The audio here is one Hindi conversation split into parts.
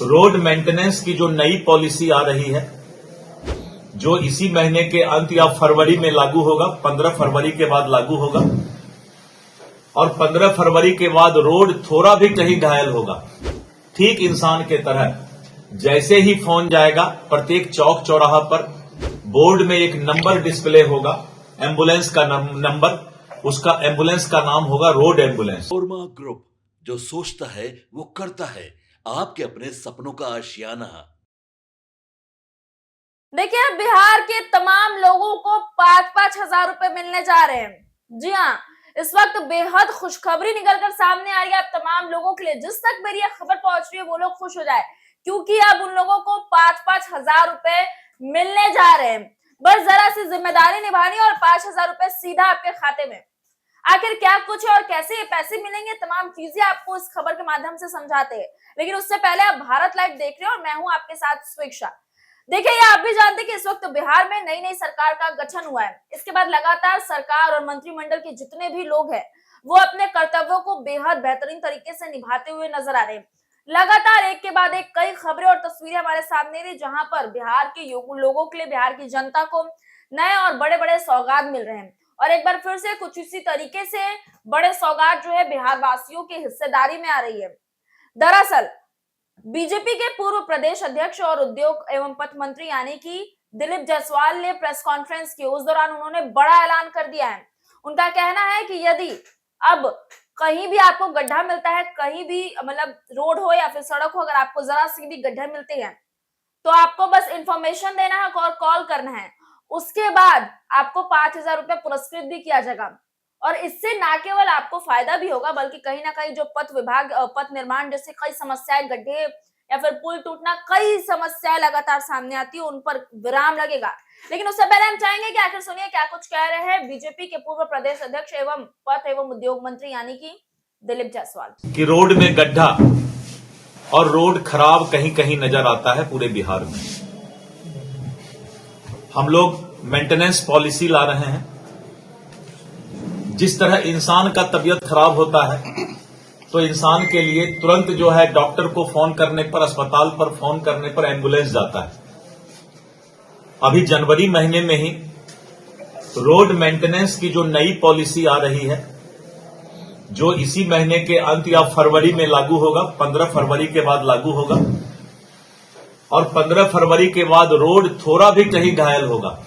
रोड मेंटेनेंस की जो नई पॉलिसी आ रही है, जो इसी महीने के अंत या फरवरी में लागू होगा, 15 फरवरी के बाद लागू होगा और 15 फरवरी के बाद रोड थोड़ा भी कहीं घायल होगा, ठीक इंसान के तरह जैसे ही फोन जाएगा, प्रत्येक चौक चौराहा पर बोर्ड में एक नंबर डिस्प्ले होगा, एम्बुलेंस का नंबर, उसका एम्बुलेंस का नाम होगा रोड एम्बुलेंस। ओरमा ग्रुप, जो सोचता है वो करता है, आपके अपने सपनों का आशियाना। देखिए, बिहार के तमाम लोगों को 5-5 हजार रुपए मिलने जा रहे हैं। जी हाँ, इस वक्त बेहद खुशखबरी निकलकर सामने आ रही है आप तमाम लोगों के लिए। जिस तक मेरी यह खबर पहुंच रही है वो लोग खुश हो जाए, क्योंकि अब उन लोगों को 5-5 हजार रुपए मिलने जा रहे हैं। बस जरा सी जिम्मेदारी निभानी और 5 हजार रुपए सीधा आपके खाते में। आखिर क्या कुछ है और कैसे ये पैसे मिलेंगे, तमाम चीजें आपको इस खबर के माध्यम से समझाते हैं। लेकिन उससे पहले आप भारत लाइव देख रहे हैं और मैं हूं आपके साथ स्वेक्षा। देखिए, ये आप भी जानते हैं कि इस वक्त बिहार में नई नई सरकार का गठन हुआ है। इसके बाद लगातार सरकार और मंत्रिमंडल के जितने भी लोग हैं वो अपने कर्तव्यों को बेहद बेहतरीन तरीके से निभाते हुए नजर आ रहे हैं। लगातार एक के बाद एक कई खबरें और तस्वीरें हमारे सामने रही, जहां पर बिहार के लोगों के लिए, बिहार की जनता को नए और बड़े बड़े सौगात मिल रहे हैं। और एक बार फिर से कुछ इसी तरीके से बड़े सौगात जो है बिहार वासियों की हिस्सेदारी में आ रही है। दरअसल बीजेपी के पूर्व प्रदेश अध्यक्ष और उद्योग एवं पथ मंत्री यानी कि दिलीप जायसवाल ने प्रेस कॉन्फ्रेंस की। उस दौरान उन्होंने बड़ा ऐलान कर दिया है। उनका कहना है कि यदि अब कहीं भी आपको गड्ढा मिलता है, कहीं भी मतलब रोड हो या फिर सड़क हो, अगर आपको जरा सी भी गड्ढे मिलते हैं तो आपको बस इंफॉर्मेशन देना है और कॉल करना है। उसके बाद आपको 5 हजार रुपए पुरस्कृत भी किया जाएगा। और इससे ना केवल आपको फायदा भी होगा, बल्कि कहीं ना कहीं जो पथ निर्माण जैसे कई समस्याएं, गड्ढे या फिर पुल टूटना, कई समस्याएं लगातार सामने आती है, उन पर विराम लगेगा। लेकिन उससे पहले हम चाहेंगे कि आखिर सुनिए क्या कुछ कह रहे हैं बीजेपी के पूर्व प्रदेश अध्यक्ष एवं पथ एवं उद्योग मंत्री यानी कि दिलीप जायसवाल। कि रोड में गड्ढा और रोड खराब कहीं कहीं नजर आता है पूरे बिहार में। हम लोग मेंटेनेंस पॉलिसी ला रहे हैं। जिस तरह इंसान का तबीयत खराब होता है तो इंसान के लिए तुरंत जो है डॉक्टर को फोन करने पर, अस्पताल पर फोन करने पर एम्बुलेंस जाता है। अभी जनवरी महीने में ही रोड मेंटेनेंस की जो नई पॉलिसी आ रही है, जो इसी महीने के अंत या फरवरी में लागू होगा, 15 फरवरी के बाद लागू होगा और 15 फरवरी के बाद रोड थोड़ा भी कहीं घायल होगा,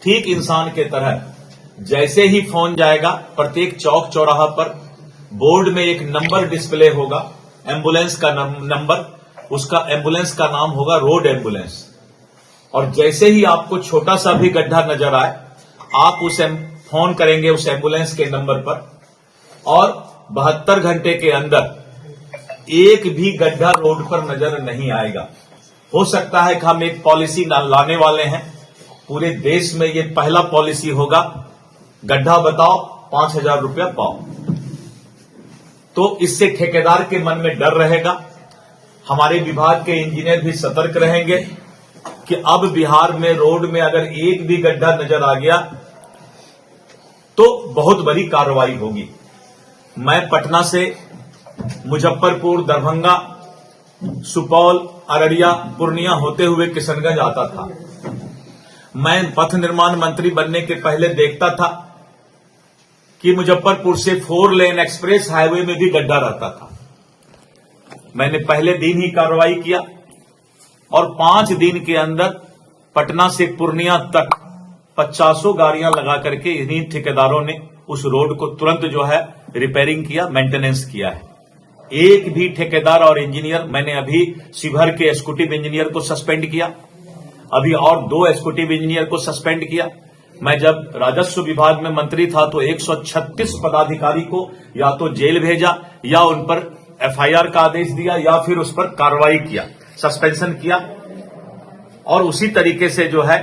ठीक इंसान के तरह जैसे ही फोन जाएगा, प्रत्येक चौक चौराहा पर बोर्ड में एक नंबर डिस्प्ले होगा, एम्बुलेंस का नंबर, उसका एम्बुलेंस का नाम होगा रोड एम्बुलेंस। और जैसे ही आपको छोटा सा भी गड्ढा नजर आए, आप उसे फोन करेंगे उस एम्बुलेंस के नंबर पर और 72 घंटे के अंदर एक भी गड्ढा रोड पर नजर नहीं आएगा। हो सकता है कि हम एक पॉलिसी लाने वाले हैं, पूरे देश में ये पहला पॉलिसी होगा, गड्ढा बताओ 5 हजार रुपया पाओ। तो इससे ठेकेदार के मन में डर रहेगा, हमारे विभाग के इंजीनियर भी सतर्क रहेंगे कि अब बिहार में रोड में अगर एक भी गड्ढा नजर आ गया तो बहुत बड़ी कार्रवाई होगी। मैं पटना से मुजफ्फरपुर, दरभंगा, सुपौल, अररिया, पूर्णिया होते हुए किशनगंज आता था। मैं पथ निर्माण मंत्री बनने के पहले देखता था कि मुजफ्फरपुर से 4 लेन एक्सप्रेस हाईवे में भी गड्ढा रहता था। मैंने पहले दिन ही कार्रवाई किया और 5 दिन के अंदर पटना से पूर्णिया तक 50 गाड़ियां लगा करके इन्हीं ठेकेदारों ने उस रोड को तुरंत जो है रिपेयरिंग किया, मेंटेनेंस किया है। एक भी ठेकेदार और इंजीनियर, मैंने अभी शिवहर के एग्जीक्यूटिव इंजीनियर को सस्पेंड किया, अभी और 2 एग्जीक्यूटिव इंजीनियर को सस्पेंड किया। मैं जब राजस्व विभाग में मंत्री था तो 136 पदाधिकारी को या तो जेल भेजा या उन पर एफआईआर का आदेश दिया या फिर उस पर कार्रवाई किया, सस्पेंशन किया। और उसी तरीके से जो है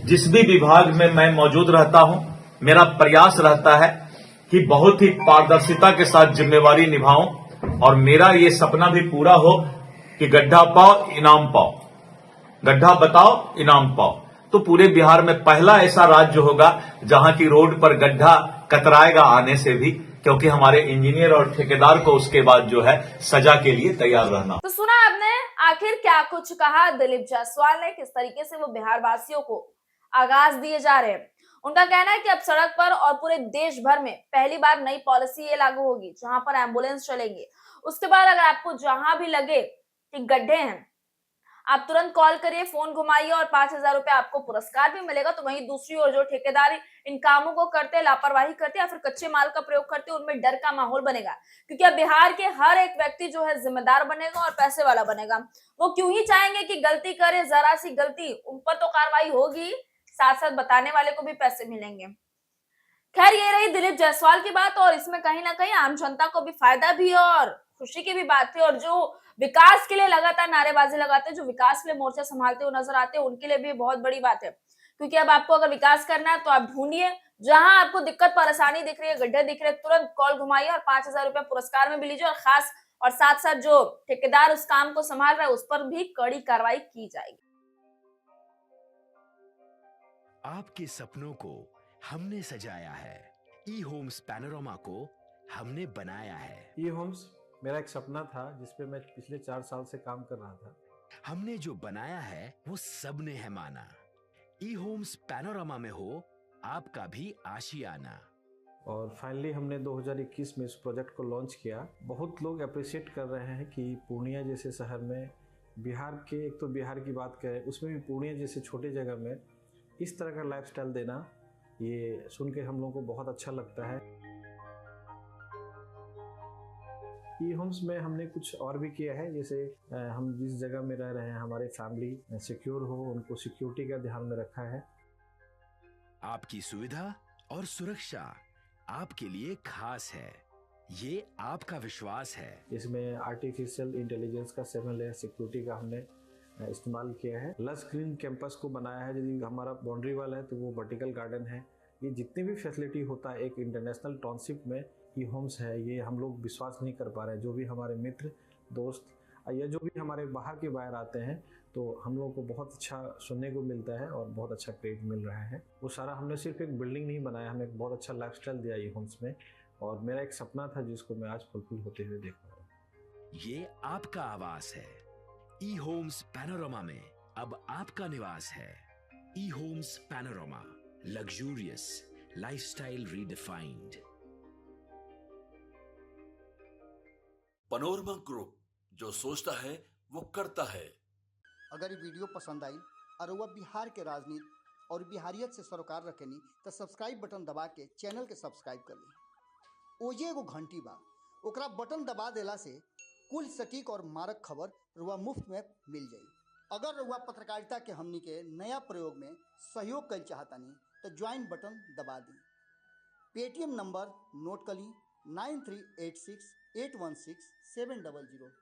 जिस भी विभाग में मैं मौजूद रहता हूं, मेरा प्रयास रहता है कि बहुत ही पारदर्शिता के साथ जिम्मेवारी निभाऊं और मेरा ये सपना भी पूरा हो कि गड्ढा पाओ इनाम पाओ, गड्ढा बताओ इनाम पाओ। तो पूरे बिहार में पहला ऐसा राज्य होगा जहां की रोड पर गड्ढा कतराएगा आने से भी, क्योंकि हमारे इंजीनियर और ठेकेदार को उसके बाद जो है सजा के लिए तैयार रहना। तो सुना आपने आखिर क्या कुछ कहा दिलीप जायसवाल ने, किस तरीके से वो बिहार वासियों को आगाज दिए जा रहे हैं। उनका कहना है कि अब सड़क पर और पूरे देश भर में पहली बार नई पॉलिसी ये लागू होगी जहां पर एम्बुलेंस चलेंगे। उसके बाद अगर आपको जहां भी लगे कि गड्ढे हैं, आप तुरंत कॉल करिए, फोन घुमाइए और 5,000 रुपए आपको पुरस्कार भी मिलेगा। तो वहीं दूसरी ओर जो ठेकेदार इन कामों को करते, लापरवाही करते या फिर कच्चे माल का प्रयोग करते, उनमें डर का माहौल बनेगा, क्योंकि अब बिहार के हर एक व्यक्ति जो है जिम्मेदार बनेगा और पैसे वाला बनेगा। वो क्यों ही चाहेंगे कि गलती करे, जरा सी गलती उन पर तो कार्रवाई होगी, साथ साथ बताने वाले को भी पैसे मिलेंगे। खैर, ये रही दिलीप जायसवाल की बात, और इसमें कहीं ना कहीं आम जनता को भी फायदा भी है और खुशी की भी बात थी। और जो विकास के लिए लगातार नारेबाजी लगाते, जो विकास के लिए मोर्चा संभालते हुए नजर आते हैं, उनके लिए भी बहुत बड़ी बात है। क्योंकि अब आपको अगर विकास करना है तो आप ढूंढिए, जहां आपको दिक्कत परेशानी दिख रही है, गड्ढे दिख रहे हैं, तुरंत कॉल घुमाइए और 5,000 रुपए पुरस्कार में भी लीजिए। और खास और साथ साथ जो ठेकेदार उस काम को संभाल रहा है उस पर भी कड़ी कार्रवाई की जाएगी। आपके सपनों को हमने सजाया है, ई होम्स पैनोरामा को हमने बनाया है। ई होम्स मेरा एक सपना था जिसपे मैं पिछले 4 साल से काम कर रहा था। हमने जो बनाया है वो सबने है माना। ई होम्स पैनोरामा में हो आपका भी आशियाना। और फाइनली हमने 2021 में इस प्रोजेक्ट को लॉन्च किया। बहुत लोग अप्रिशिएट कर रहे हैं कि पूर्णिया जैसे शहर में, बिहार के, एक तो बिहार की बात करें उसमें भी पूर्णिया जैसे छोटे जगह में इस तरह का लाइफस्टाइल देना, ये सुन के हम लोगों को बहुत अच्छा लगता है। ई होम्स में हमने कुछ और भी किया है, जैसे हम जिस जगह में रह रहे हैं हमारे फैमिली सिक्योर हो, उनको सिक्योरिटी का ध्यान में रखा है। आपकी सुविधा और सुरक्षा आपके लिए खास है, ये आपका विश्वास है। इसमें आर्टिफिशियल इंटेलिजेंस का 7 लेयर सिक्योरिटी का हमने इस्तेमाल किया है। लस ग्रीन कैंपस को बनाया है। यदि हमारा बाउंड्री वाल है तो वो वर्टिकल गार्डन है। ये जितनी भी फैसिलिटी होता है एक इंटरनेशनल टाउनशिप में ई होम्स है, ये हम लोग विश्वास नहीं कर पा रहे हैं। जो भी हमारे मित्र दोस्त या जो भी हमारे बाहर के बाहर आते हैं तो हम लोगों को बहुत अच्छा सुनने को मिलता है और बहुत अच्छा क्रेडिट मिल रहा है। वो सारा हमने सिर्फ एक बिल्डिंग नहीं बनाया, हमें एक बहुत अच्छा लाइफस्टाइल दिया ई होम्स में, और मेरा एक सपना था जिसको मैं आज फुलफिल होते हुए देख रहा हूँ। ये आपका आवास है। ई होम्स पैनोरामा में अब आपका निवास है। E Homes Panorama, luxurious lifestyle redefined. Panorama Group, जो सोचता है वो करता है। अगर ये वीडियो पसंद आई और वह बिहार के राजनीति और बिहारियत से सरोकार रखेनी तो सब्सक्राइब बटन दबा के चैनल के सब्सक्राइब कर ली। ओजे एगो घंटी बा, ओकरा बटन दबा देला से कुल सटीक और मारक खबर रुआ मुफ्त में मिल जाई। अगर रुआ पत्रकारिता के हमनी के नया प्रयोग में सहयोग कर चाहतानी तो ज्वाइन बटन दबा दी। पेटीएम नंबर नोट कर ली 9386816700।